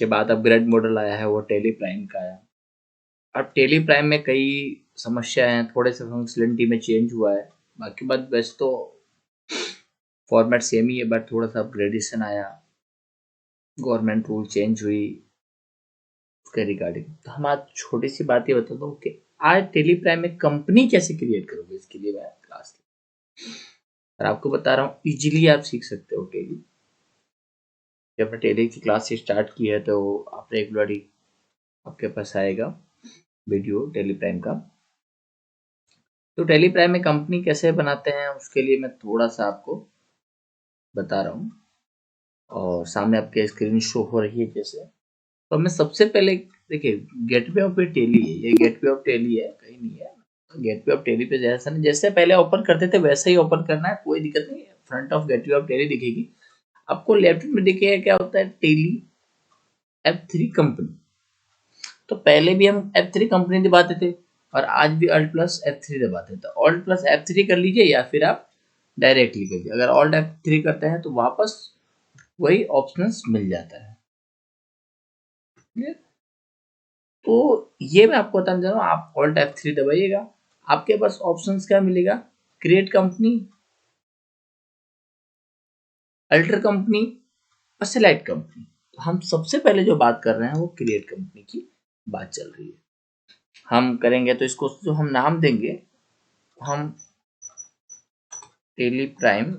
के बाद upgrade model आया है वो टेली प्राइम का आया। अब टेली प्राइम में कई समस्या हैं, थोड़े से फंक्शनलिटी में चेंज हुआ है, बाकी बात वैसे तो फॉर्मेट सेम ही है, बट थोड़ा सा अपग्रेडेशन आया, गवर्नमेंट रूल चेंज हुई उसके रिगार्डिंग। तो हम आज छोटी सी बात ये बताता हूँ कि आज टेली प्राइम में कंपनी कैसे क्रिएट करोगे, इसके लिए मैं क्लास और आपको बता रहा हूँ, इजीली आप सीख सकते हो टेली। जब आपने टेली की क्लास से स्टार्ट की है तो आप रेगुलरली आपके पास आएगा वीडियो टेली प्राइम का। तो टेली प्राइम में कंपनी कैसे बनाते हैं उसके लिए मैं थोड़ा सा आपको बता रहा हूँ, और सामने आपके स्क्रीन शो हो रही है जैसे। तो मैं सबसे पहले देखिए, गेटवे ऑफ टेली है, ये गेटवे ऑफ टेली है, कहीं नहीं है। गेटवे ऑफ टेली पे जैसा नहीं, जैसे पहले ओपन करते थे वैसे ही ओपन करना है, कोई दिक्कत नहीं है। फ्रंट ऑफ गेटवे ऑफ टेली दिखेगी आपको, लेफ्ट में दिखेगा क्या होता है, टेली F3 कंपनी। तो पहले भी हम F3 कंपनी दबाते थे और आज भी Alt+F3 दबाते थे। तो Alt+F3 कर लीजिए या फिर आप डायरेक्टली करिए। अगर Alt+F3 करते हैं तो वापस वही ऑप्शंस मिल जाता है। तो ये मैं आपको बताना चाह रहा हूँ, आप Alt+F3 दबाइएगा, आपके पास ऑप्शंस क्या मिलेगा, क्रिएट कंपनी, अल्टर कंपनी और सेलेक्ट कंपनी। तो हम सबसे पहले जो बात कर रहे हैं वो क्रिएट कंपनी की बात चल रही है। हम करेंगे तो इसको जो हम नाम देंगे, हम टेली प्राइम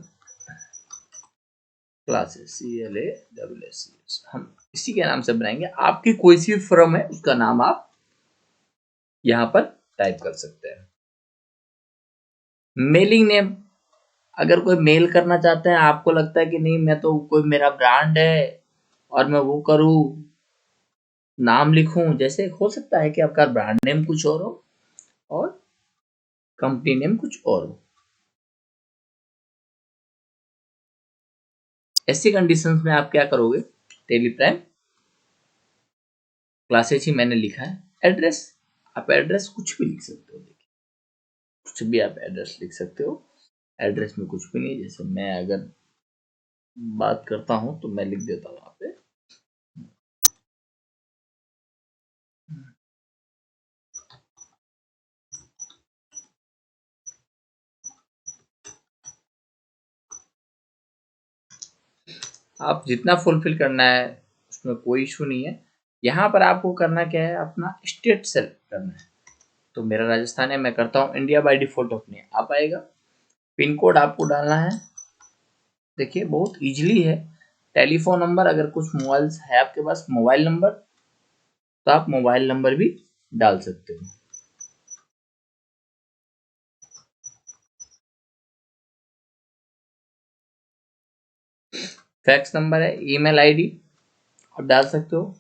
क्लासेस CLASSES हम इसी के नाम से बनाएंगे। आपकी कोई सी फर्म है उसका नाम आप यहाँ पर टाइप कर सकते हैं। मेलिंग नेम, अगर कोई मेल करना चाहते हैं, आपको लगता है कि नहीं मैं तो कोई मेरा ब्रांड है और मैं वो करूँ, नाम लिखूं, जैसे हो सकता है कि आपका ब्रांड नेम कुछ और हो और कंपनी नेम कुछ और हो। ऐसी कंडीशंस में आप क्या करोगे, टेली प्राइम क्लासेस ही मैंने लिखा है। एड्रेस, आप एड्रेस कुछ भी लिख सकते हो, देखिए कुछ भी आप एड्रेस लिख सकते हो, एड्रेस में कुछ भी नहीं। जैसे मैं अगर बात करता हूं तो मैं लिख देता हूं यहाँ पे, आप जितना फुलफिल करना है उसमें कोई इशू नहीं है। यहाँ पर आपको करना क्या है, अपना स्टेट सेलेक्ट करना है। तो मेरा राजस्थान है, मैं करता हूँ इंडिया बाय डिफॉल्ट अपने आप आएगा। पिन कोड आपको डालना है, देखिए बहुत इजीली है। टेलीफोन नंबर, अगर कुछ मोबाइल है आपके पास मोबाइल नंबर तो आप मोबाइल नंबर भी डाल सकते हो। फैक्स नंबर है, ईमेल आईडी आप डाल सकते हो,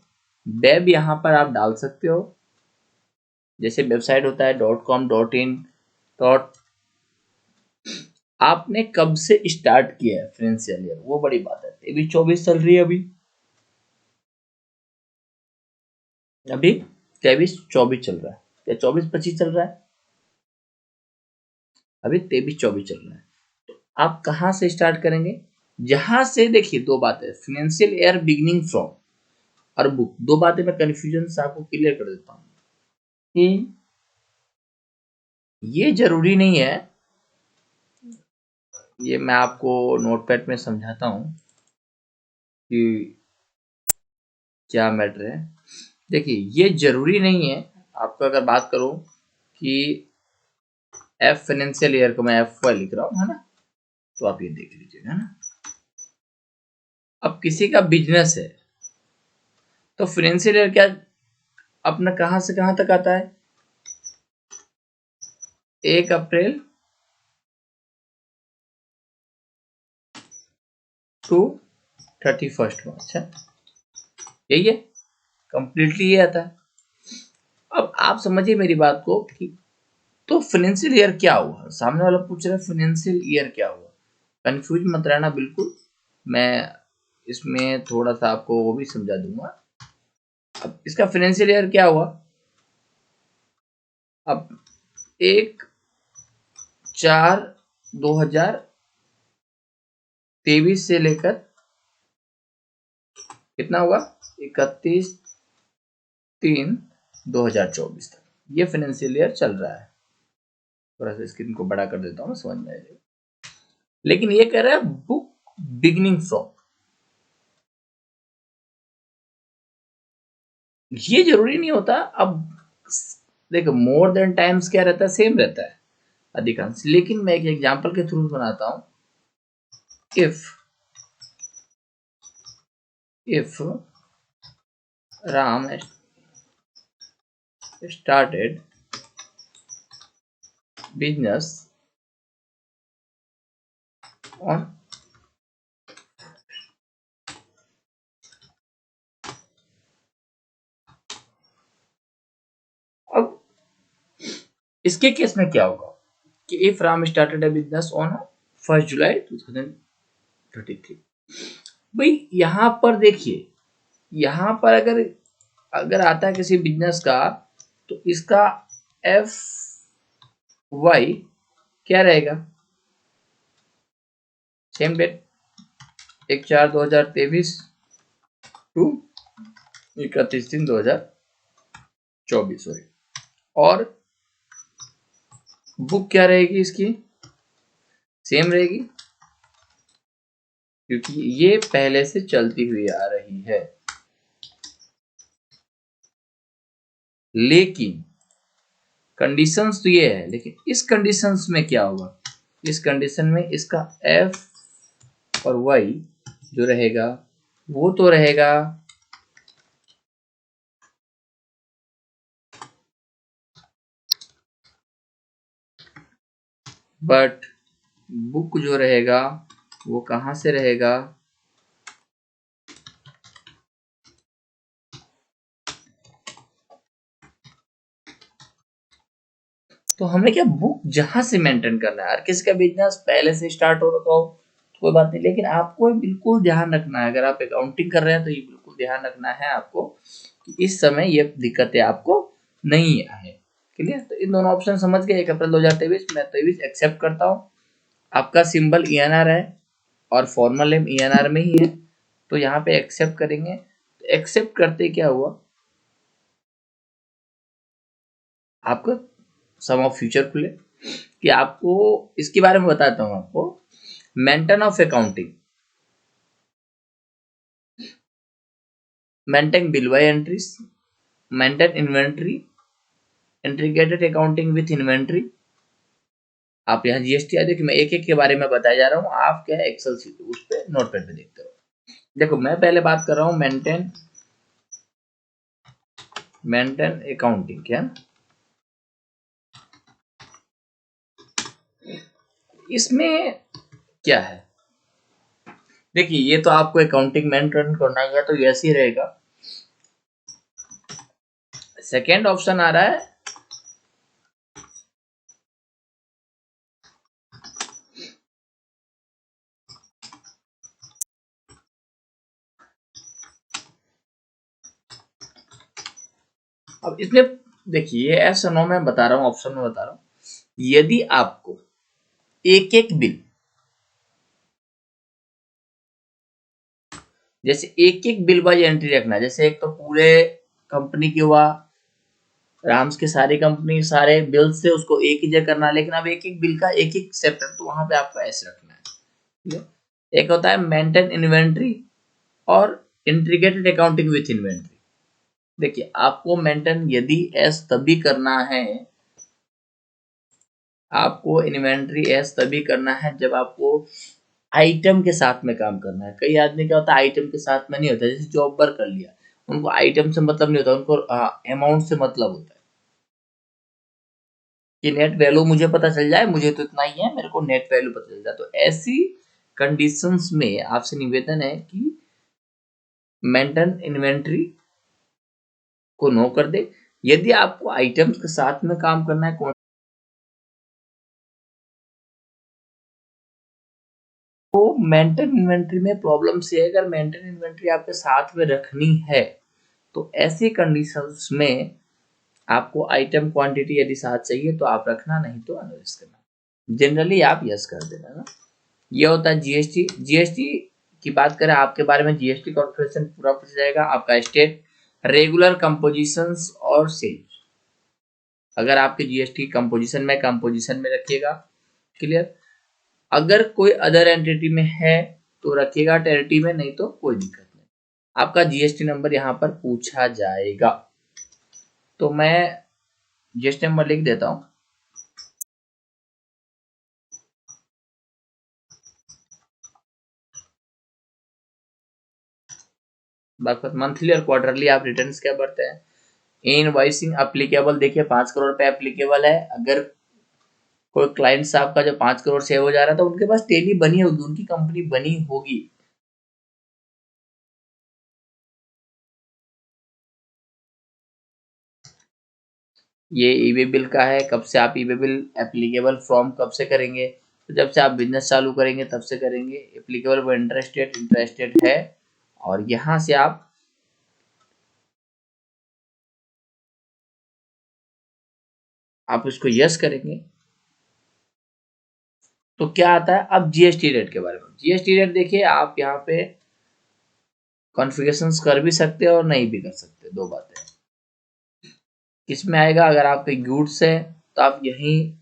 वेब यहाँ पर आप डाल सकते हो, जैसे वेबसाइट होता है .com .in डॉट। आपने कब से स्टार्ट किया है फाइनेंशियल ईयर, वो बड़ी बात है। 23-24 चल रही है अभी, अभी 23-24 चल रहा है या 24-25 चल रहा है, अभी 23-24 चल रहा है। तो आप कहाँ से स्टार्ट करेंगे, जहां से, देखिए दो बातें, फाइनेंशियल ईयर बिगिनिंग फ्रॉम और बुक, दो बातें मैं कंफ्यूजन से आपको क्लियर कर देता हूँ कि ये जरूरी नहीं है, ये मैं आपको नोटपैड में समझाता हूँ कि क्या मैटर है। देखिए ये जरूरी नहीं है, आपको अगर बात करूं कि एफ फाइनेंशियल ईयर को मैं F लिख रहा हूँ, है ना, तो आप ये देख लीजिएगा, है ना। अब किसी का बिजनेस है तो फाइनेंशियल ईयर क्या अपना कहां से कहां तक आता है, 1 अप्रैल टू 31 मार्च है, यही है, कंप्लीटली ये आता है। अब आप समझिए मेरी बात को कि तो फाइनेंशियल ईयर क्या हुआ, सामने वाला पूछ रहा है फाइनेंशियल ईयर क्या हुआ, कंफ्यूज मत रहना बिल्कुल, मैं इसमें थोड़ा सा आपको वो भी समझा दूंगा। अब इसका फाइनेंशियल ईयर क्या हुआ, अब 1/4/2023 से लेकर कितना हुआ 31/3/2024 तक ये फाइनेंशियल ईयर चल रहा है। थोड़ा सा स्क्रीन को बड़ा कर देता हूँ, समझ में आ जाएगा। लेकिन ये कह रहा है बुक बिगिनिंग फ्रॉम, ये जरूरी नहीं होता। अब देखो मोर देन टाइम्स क्या रहता है, सेम रहता है अधिकांश। लेकिन मैं एक एग्जांपल के थ्रू बनाता हूं। If Ram started business on अब इसके केस में क्या होगा कि if Ram started a business on 1 जुलाई 2033। भाई यहां पर देखिए, यहां पर अगर आता है किसी बिजनेस का, तो इसका एफ वाई क्या रहेगा, सेम डेट 1/4/2023 टू 31/3/2024। और बुक क्या रहेगी इसकी, सेम रहेगी, क्योंकि ये पहले से चलती हुई आ रही है। लेकिन कंडीशंस तो ये है, लेकिन इस कंडीशंस में क्या होगा, इस कंडीशन में इसका एफ और वाई जो रहेगा वो तो रहेगा बट बुक जो रहेगा वो कहां से रहेगा, तो हमें क्या बुक जहां से मेंटेन करना है। हर किसी का बिजनेस पहले से स्टार्ट हो रखा हो तो कोई बात नहीं, लेकिन आपको बिल्कुल ध्यान रखना है, अगर आप अकाउंटिंग कर रहे हैं तो ये बिल्कुल ध्यान रखना है आपको कि इस समय ये दिक्कतें आपको नहीं आए। क्लियर, तो इन दोनों ऑप्शन समझ गए। 1 अप्रैल 2023 मैं 23 एक्सेप्ट करता हूँ। आपका सिंबल ईएनआर है और फॉर्मल नेम ईएनआर में ही है, तो यहाँ पे एक्सेप्ट करेंगे। एक्सेप्ट करते क्या हुआ, आपका सम ऑफ फ्यूचर खुले कि आपको इसके बारे में बताता हूं। आपको maintain of accounting, maintain bill bye entries, maintain inventory, integrated accounting with inventory. आप यहाँ जीएसटी आ देखिए, मैं एक एक के बारे में बताया जा रहा हूँ, आप क्या है एक्सेल सीट उस पे नोटपैड पे देखते हो। देखो मैं पहले बात कर रहा हूँ मेंटेन अकाउंटिंग, क्या इसमें क्या है। देखिए ये तो आपको अकाउंटिंग मेंटेन करना है तो ऐसे ही रहेगा। सेकेंड ऑप्शन आ रहा है अब इसमें देखिए, ये ऐसा नो मैं बता रहा हूँ, ऑप्शन में बता रहा हूँ। यदि आपको एक एक बिल, जैसे एक एक बिल बाय एंट्री रखना है, जैसे एक तो पूरे कंपनी की हुआ, राम्स के सारी कंपनी सारे बिल से उसको एक ही जगह करना है, लेकिन अब एक एक बिल का एक एक सेपरेट, तो वहां पे आपको ऐसे रखना है। एक होता है मेंटेन इन्वेंट्री और इंटीग्रेटेड अकाउंटिंग विथ इन्वेंट्री। देखिए आपको मेंटेन यदि एस तभी करना है, आपको इन्वेंट्री एस तभी करना है जब आपको आइटम के साथ में काम करना है। कई आदमी क्या होता है आइटम के साथ में नहीं होता, जैसे जॉब पर कर लिया, उनको आइटम से मतलब नहीं होता, उनको अमाउंट से मतलब होता है कि नेट वैल्यू मुझे पता चल जाए, मुझे तो इतना ही है, मेरे को नेट वैल्यू पता चल जाए। तो ऐसी कंडीशंस में आपसे निवेदन है कि मेंटेन इन्वेंट्री को नो कर दे। यदि आपको आइटम्स के साथ में काम करना है, तो मेंटेन इन्वेंट्री में प्रॉब्लम से है, अगर मेंटेन इन्वेंट्री आपके साथ में रखनी है तो ऐसी कंडीशंस में आपको आइटम क्वांटिटी यदि साथ चाहिए तो आप रखना, नहीं तो अनलिस्ट करना। जनरली आप यस कर देना ना। ये होता है जीएसटी। जीएसटी की बात करें आपके बारे में, जीएसटी कॉर्पोरेशन पूरा पूछ जाएगा। आपका स्टेट, रेगुलर कंपोजिशंस और सेल्स। अगर आपके जीएसटी कंपोजिशन में रखिएगा, क्लियर। अगर कोई अदर एंटिटी में है तो रखिएगा टेरिटरी में, नहीं तो कोई दिक्कत नहीं। आपका जीएसटी नंबर यहाँ पर पूछा जाएगा। तो मैं जीएसटी नंबर लिख देता हूँ। मंथली और क्वार्टरली आप रिटर्न्स क्या भरते हैं। इनवॉइसिंग अप्लीकेबल, देखिए 5 करोड़ पे एप्लीकेबल है। अगर कोई क्लाइंट साहब का जो 5 करोड़ सेव हो जा रहा था, उनके पास टेली बनी होगी, उनकी कंपनी बनी होगी। ये ईबे बिल का है, कब से आप ईबे बिल एप्लीकेबल फ्रॉम कब से करेंगे, तो जब से आप बिजनेस चालू करेंगे तब से करेंगे। एप्लीकेबल वो इंटरेस्टेड है, और यहां से आप उसको यस करेंगे तो क्या आता है। अब जीएसटी रेट के बारे में, जीएसटी रेट देखिए, आप यहाँ पे कॉन्फ़िगरेशंस कर भी सकते हैं और नहीं भी कर सकते, दो बातें। किसमें आएगा, अगर आपके गुड्स है तो आप यहीं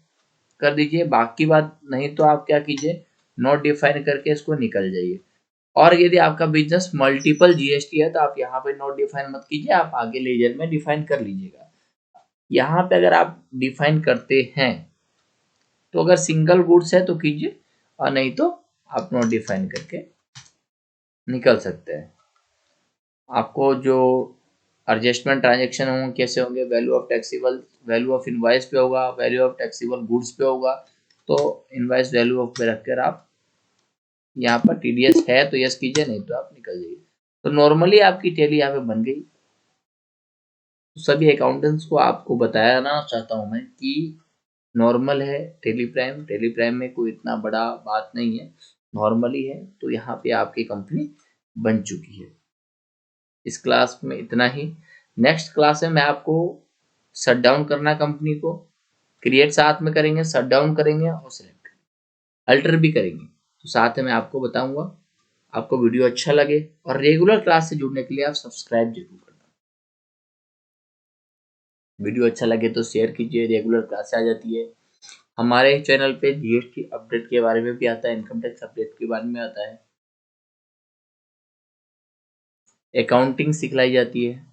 कर दीजिए, बाकी बात नहीं तो आप क्या कीजिए, नॉट डिफाइन करके इसको निकल जाइए। और यदि आपका बिजनेस मल्टीपल जीएसटी है तो आप यहाँ पे नॉट डिफाइन मत कीजिए, आप आगे लेजर में डिफाइन कर लीजिएगा। यहाँ पे अगर आप डिफाइन करते हैं तो अगर सिंगल गुड्स है तो कीजिए, और नहीं तो आप नॉट डिफाइन करके निकल सकते हैं। आपको जो एडजस्टमेंट ट्रांजेक्शन होंगे कैसे होंगे, value of taxable, value of invoice पे होगा, वैल्यू ऑफ टैक्सेबल गुड्स पे होगा। तो इनवॉइस वैल्यू ऑफ पे रखकर आप यहाँ पर टीडीएस है तो यस कीजिए, नहीं तो आप निकल जाइए। तो नॉर्मली आपकी टैली यहाँ पे बन गई। तो सभी अकाउंटेंट्स को आपको बताना चाहता हूँ मैं कि नॉर्मल है टेली प्राइम में कोई इतना बड़ा बात नहीं है, नॉर्मली है। तो यहाँ पे आपकी कंपनी बन चुकी है। इस क्लास में इतना ही। नेक्स्ट क्लास में मैं आपको शट डाउन करना कंपनी को, क्रिएट साथ में करेंगे, शट डाउन करेंगे और सिलेक्ट करेंगे, अल्टर भी करेंगे, तो साथ में आपको बताऊंगा। आपको वीडियो अच्छा लगे और रेगुलर क्लास से जुड़ने के लिए आप सब्सक्राइब जरूर करना। वीडियो अच्छा लगे तो शेयर कीजिए, रेगुलर क्लास आ जाती है। हमारे चैनल पे जीएसटी अपडेट के बारे में भी आता है, इनकम टैक्स अपडेट के बारे में आता है, अकाउंटिंग सिखलाई जाती है।